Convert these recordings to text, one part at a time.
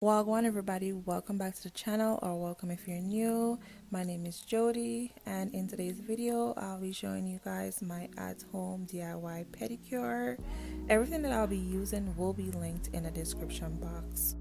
Wagwan everybody, welcome back to the channel, or welcome if you're new. My name is Jody, and in today's video I'll be showing you guys my at-home DIY pedicure. Everything that I'll be using will be linked in the description box.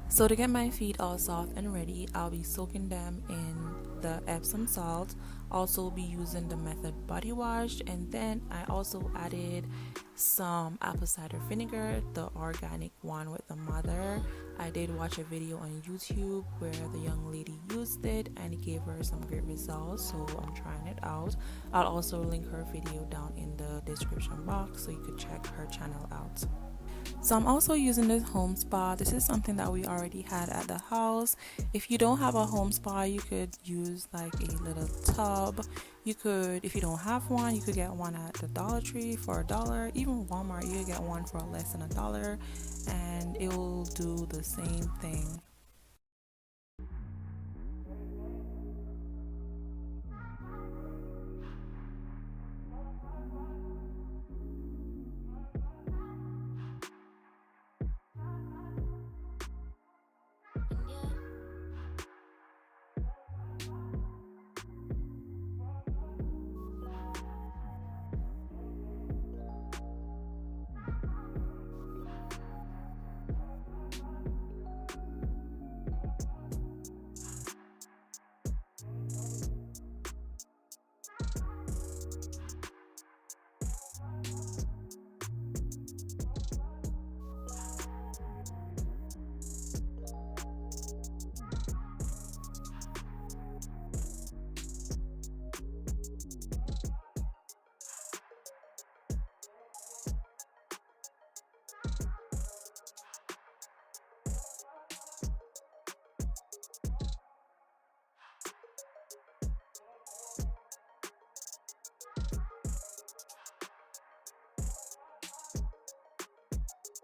So to get my feet all soft and ready, I'll be soaking them in the Epsom salt. Also be using the Method body wash, and then I also added some apple cider vinegar, the organic one with the mother. I did watch a video on YouTube where the young lady used it and it gave her some great results, so I'm trying it out. I'll also link her video down in the description box so you could check her channel out. So I'm also using this home spa. This is something that we already had at the house. If you don't have a home spa, you could use like a little tub. You could, if you don't have one, you could get one at the Dollar Tree for $1. Even Walmart, you could get one for less than $1, and it will do the same thing.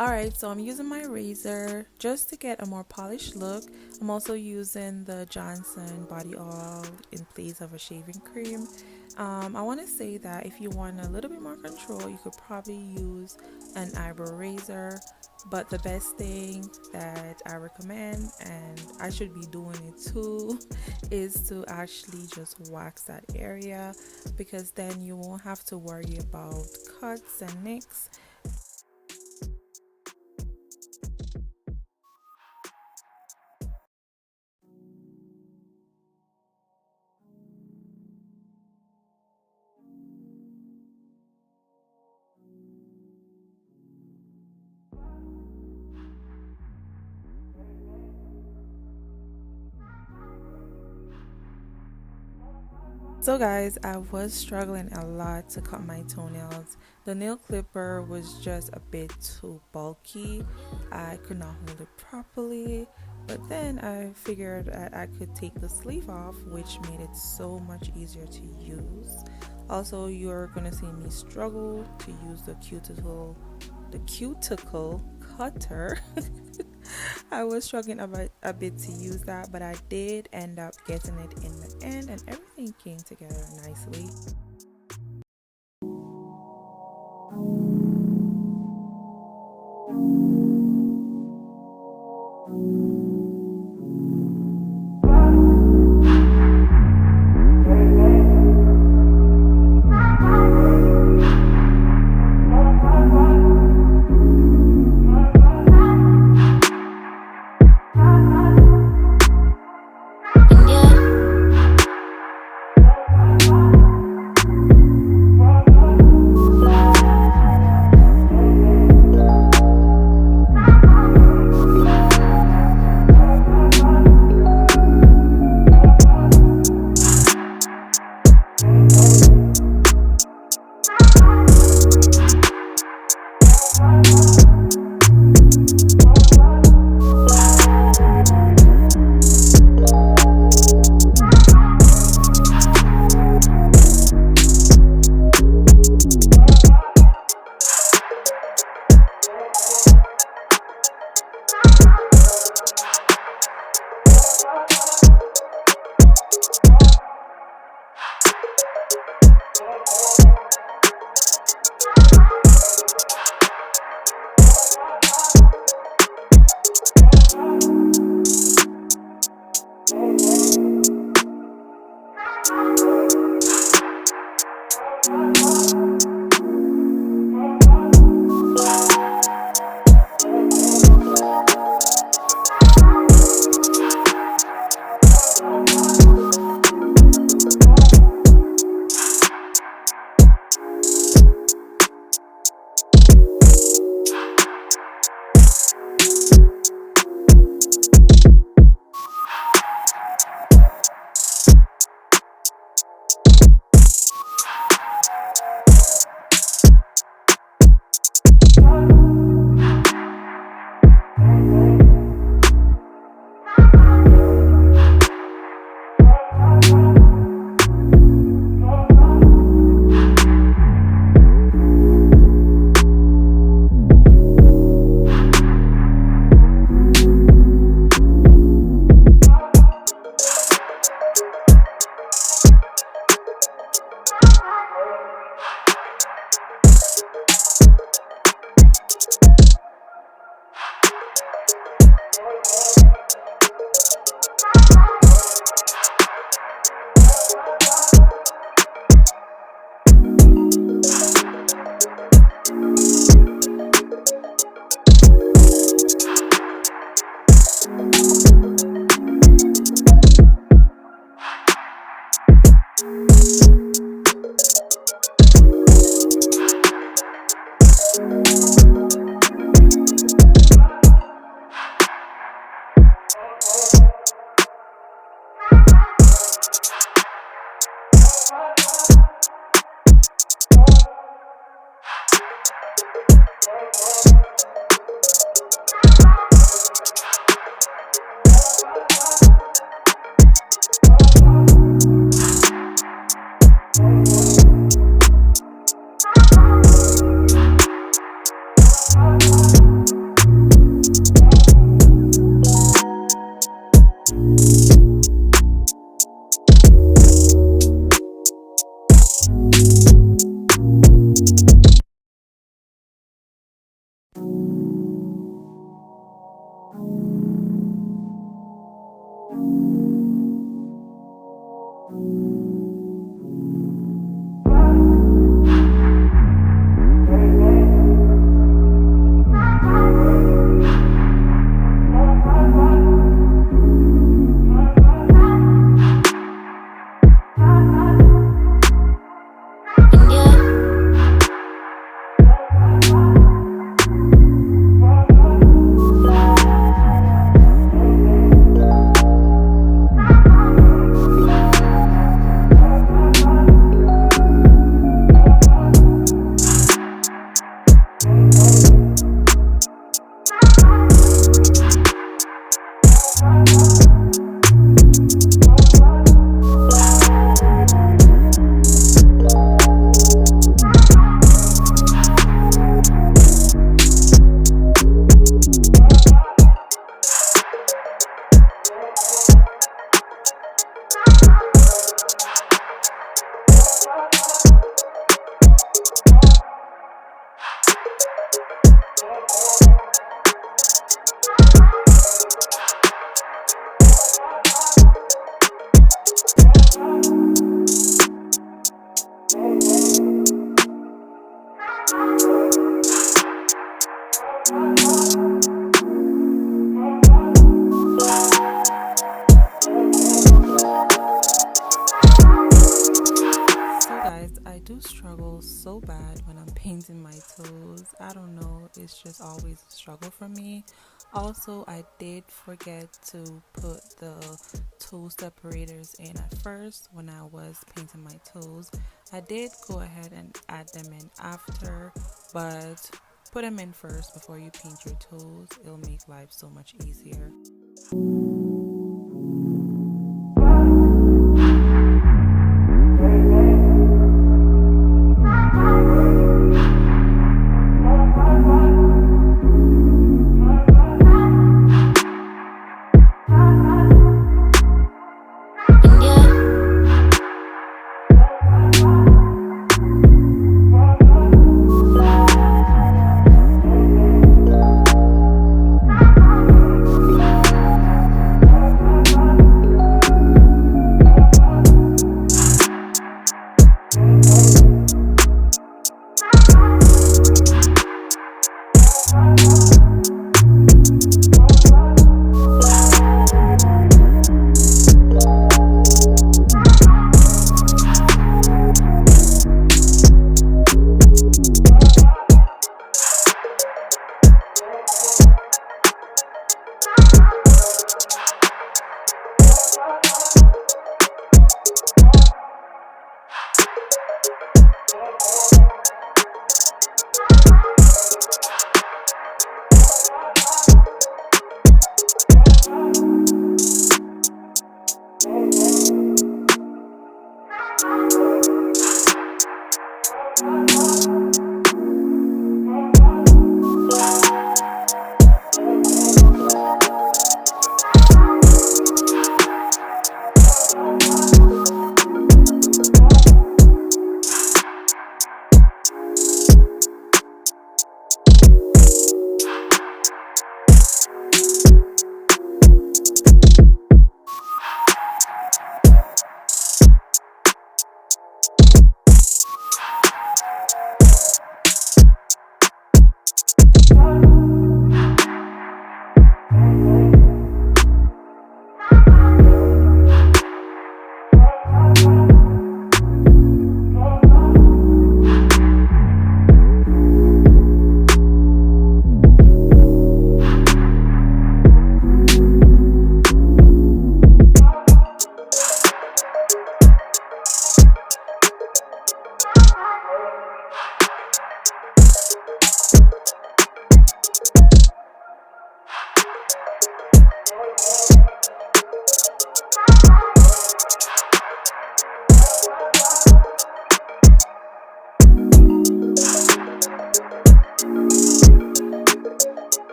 Alright, so I'm using my razor just to get a more polished look. I'm also using the Johnson body oil in place of a shaving cream. I want to say that if you want a little bit more control, you could probably use an eyebrow razor, but the best thing that I recommend, and I should be doing it too, is to actually just wax that area, because then you won't have to worry about cuts and nicks. So guys, I was struggling a lot to cut my toenails. The nail clipper was just a bit too bulky. I could not hold it properly, but then I figured that I could take the sleeve off, which made it so much easier to use. Also, you're gonna see me struggle to use the cuticle cutter. I was struggling a bit to use that, but I did end up getting it in the end, and everything came together nicely. So bad when I'm painting my toes. I don't know, it's just always a struggle for me. Also, I did forget to put the toe separators in at first when I was painting my toes. I did go ahead and add them in after, but put them in first before you paint your toes. It'll make life so much easier.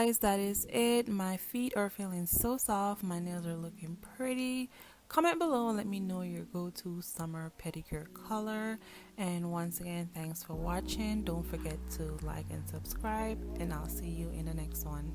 guys, that is it. My feet are feeling so soft. My nails are looking pretty. Comment below and let me know your go-to summer pedicure color. And once again, thanks for watching. Don't forget to like and subscribe, and I'll see you in the next one.